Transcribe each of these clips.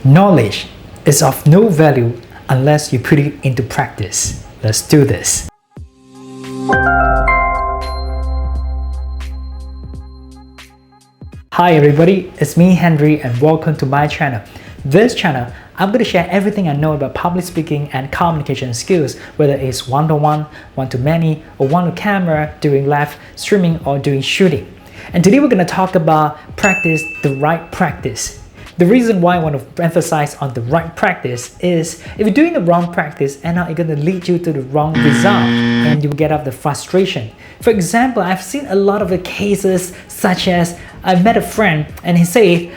Knowledge is of no value unless you put it into practice. Let's do this. Hi everybody, it's me Henrrey and welcome to my channel. This channel, I'm going to share everything I know about public speaking and communication skills, whether it's one-to-one, one-to-many, or one-to-camera, doing live streaming or doing shooting. And today we're going to talk about practice the right practice. The reason why I want to emphasize on the right practice is if you're doing the wrong practice, and now it's going to lead you to the wrong result and you get up the frustration. For example, I've seen a lot of the cases such as I met a friend and he said,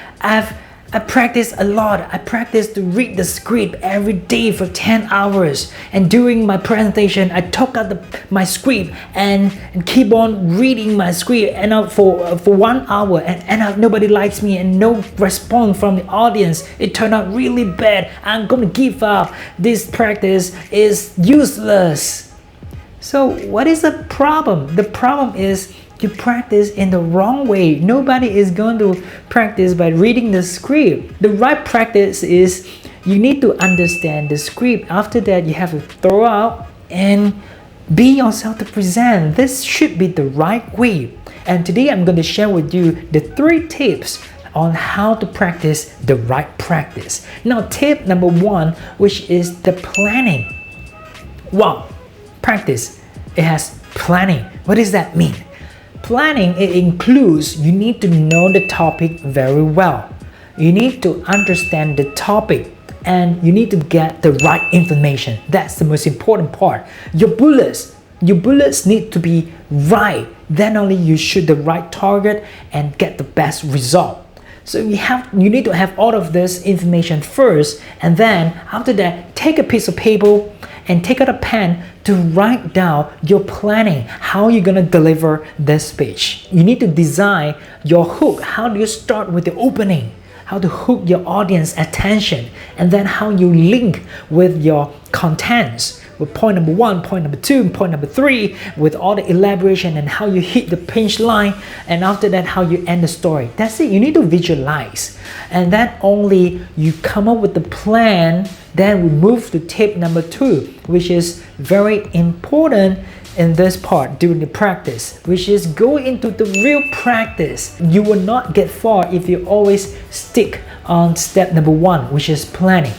I practice a lot. I practice to read the script every day for 10 hours. And during my presentation, I took out my script and keep on reading my script and for 1 hour. And nobody likes me and no response from the audience. It turned out really bad. I'm going to give up. This practice is useless. So what is the problem? The problem is you practice in the wrong way. Nobody is going to practice by reading the script. The right practice is you need to understand the script. After that, you have to throw out and be yourself to present. This should be the right way. And today I'm going to share with you the 3 tips on how to practice the right practice. Now, tip number 1, which is the planning. Wow, practice, it has planning. What does that mean? Planning, it includes you need to know the topic very well. You need to understand the topic and you need to get the right information. That's the most important part. Your bullets need to be right. Then only you shoot the right target and get the best result. So you need to have all of this information first, and then after that, take a piece of paper and take out a pen to write down your planning, how you're gonna deliver this speech. You need to design your hook. How do you start with the opening? How to hook your audience attention, and then how you link with your contents. With point number 1, point number 2, point number 3, with all the elaboration and how you hit the pinch line, and after that how you end the story. That's it. You need to visualize, and then only you come up with the plan. Then we move to tip number 2, which is very important in this part during the practice, which is go into the real practice. You will not get far if you always stick on step number 1, which is planning.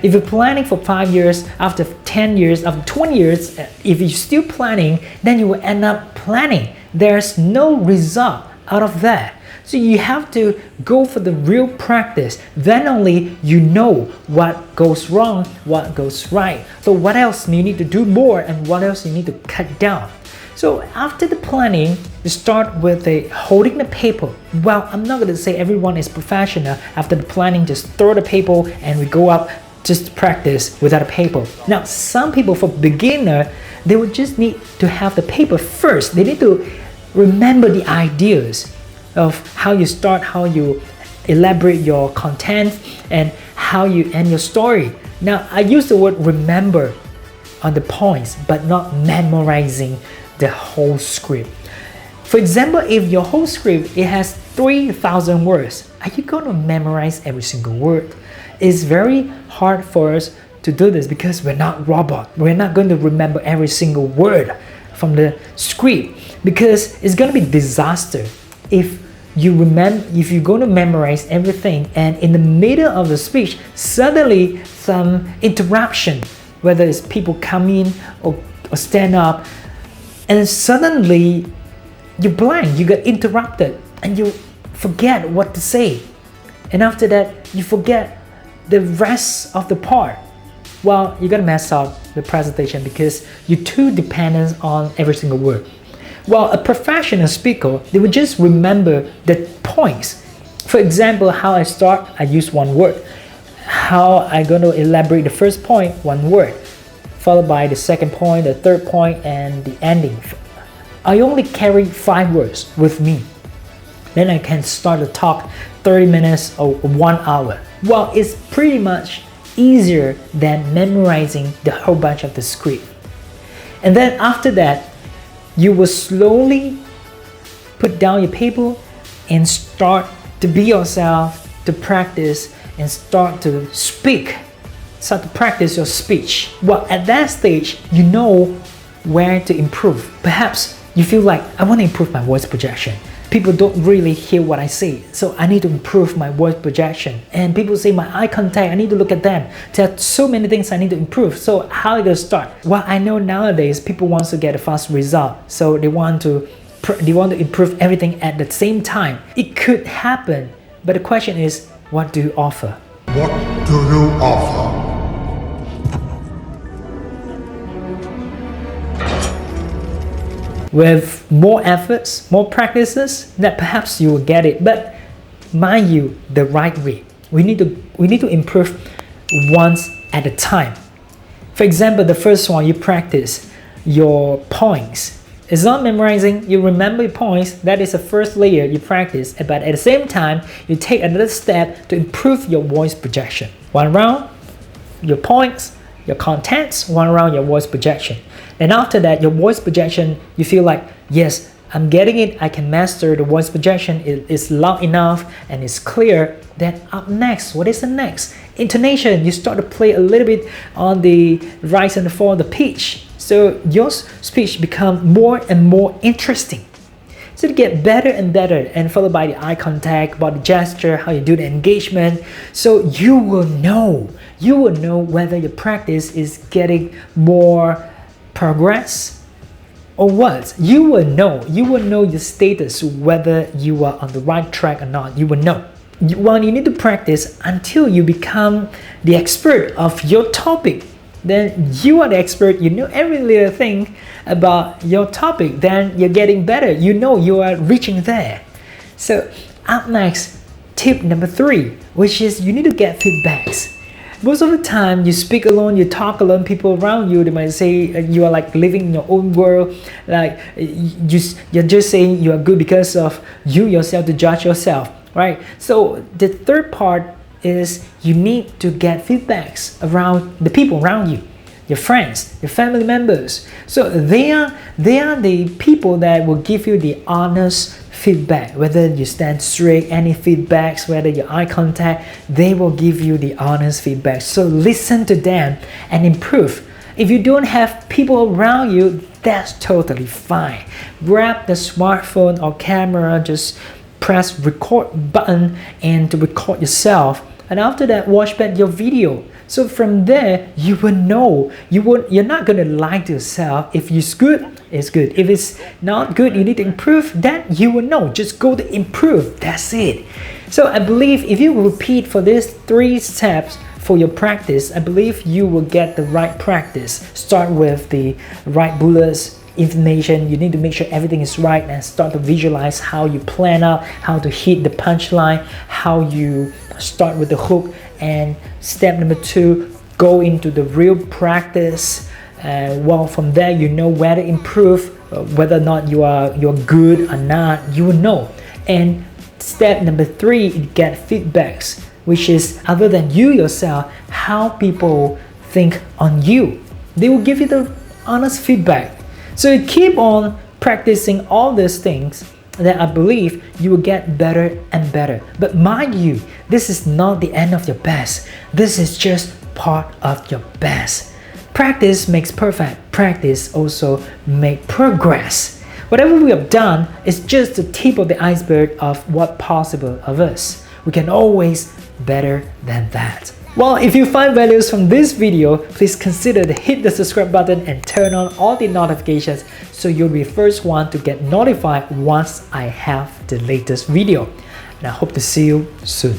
If you're planning for 5 years, after 10 years, after 20 years, if you're still planning, then you will end up planning. There's no result out of that. So you have to go for the real practice. Then only you know what goes wrong, what goes right. So what else you need to do more and what else you need to cut down. So after the planning, you start with holding the paper. Well, I'm not going to say everyone is professional. After the planning, just throw the paper and we go up just to practice without a paper. Now, some people, for beginner, they would just need to have the paper first. They need to remember the ideas of how you start, how you elaborate your content, and how you end your story. Now, I use the word remember on the points, but not memorizing the whole script. For example, if your whole script, it has 3,000 words, are you going to memorize every single word? It's very hard for us to do this because we're not robots. We're not going to remember every single word from the script because it's going to be disaster if you're going to memorize everything and in the middle of the speech, suddenly some interruption, whether it's people come in or stand up, and suddenly you're blank, you get interrupted and you forget what to say. And after that, you forget the rest of the part. Well, you're gonna mess up the presentation because you're too dependent on every single word. Well, a professional speaker, they would just remember the points. For example, how I start, I use 1 word. How I'm going to elaborate the first point, 1 word. Followed by the second point, the third point, and the ending. I only carry 5 words with me. Then I can start to talk 30 minutes or 1 hour. Well, it's pretty much easier than memorizing the whole bunch of the script. And then after that, you will slowly put down your paper and start to be yourself, to practice, and start to speak. Start to practice your speech. Well, at that stage, you know where to improve. Perhaps you feel like, I want to improve my voice projection. People don't really hear what I say, so I need to improve my voice projection. And people say my eye contact, I need to look at them. There are so many things I need to improve. So how are you going to start? Well, I know nowadays people want to get a fast result, so they want to improve everything at the same time. It could happen, but the question is, what do you offer? What do you offer? With more efforts, more practices, that perhaps you will get it. But mind you, the right way. We need to improve once at a time. For example, the first one, you practice your points. It's not memorizing, you remember your points, that is the first layer you practice, but at the same time, you take another step to improve your voice projection. One round, your points, your contents, one round, your voice projection. And after that, your voice projection, you feel like, yes, I'm getting it, I can master the voice projection, it is loud enough and it's clear. Then up next, what is the next? Intonation, you start to play a little bit on the rise and the fall of the pitch. So your speech becomes more and more interesting. So to get better and better, and followed by the eye contact, body gesture, how you do the engagement. So you will know whether your practice is getting more progress or what. You will know your status, whether you are on the right track or not. You will know. Well, you need to practice until you become the expert of your topic. Then you are the expert, you know every little thing about your topic, then you're getting better, you know you are reaching there. So up next, tip number 3, which is you need to get feedbacks. Most of the time you speak alone, you talk alone, people around you, they might say you are like living in your own world, like you're just saying you are good because of you yourself to judge yourself, right? So the third part is you need to get feedbacks around the people around you, your friends, your family members. So they are the people that will give you the honest feedback, whether you stand straight, any feedbacks, whether your eye contact, they will give you the honest feedback. So listen to them and improve. If you don't have people around you, that's totally fine. Grab the smartphone or camera, just press record button and to record yourself, and after that watch back your video. So from there you will know, you're not going to lie to yourself. If it's good, it's good. If it's not good, you need to improve, then you will know. Just go to improve, that's it. So I believe if you repeat for these 3 steps for your practice, I believe you will get the right practice. Start with the right bullets, information. You need to make sure everything is right and start to visualize how you plan out, how to hit the punchline, how you start with the hook. And step number 2, go into the real practice. Well, from there you know where to improve, whether or not you're good or not, you will know. And step number 3, get feedbacks, which is other than you yourself, how people think on you. They will give you the honest feedback. So you keep on practicing all these things, then I believe you will get better and better. But mind you, this is not the end of your best. This is just part of your best. Practice makes perfect. Practice also makes progress. Whatever we have done is just the tip of the iceberg of what's possible of us. We can always better than that. Well, if you find values from this video, please consider to hit the subscribe button and turn on all the notifications so you'll be the first one to get notified once I have the latest video. And I hope to see you soon.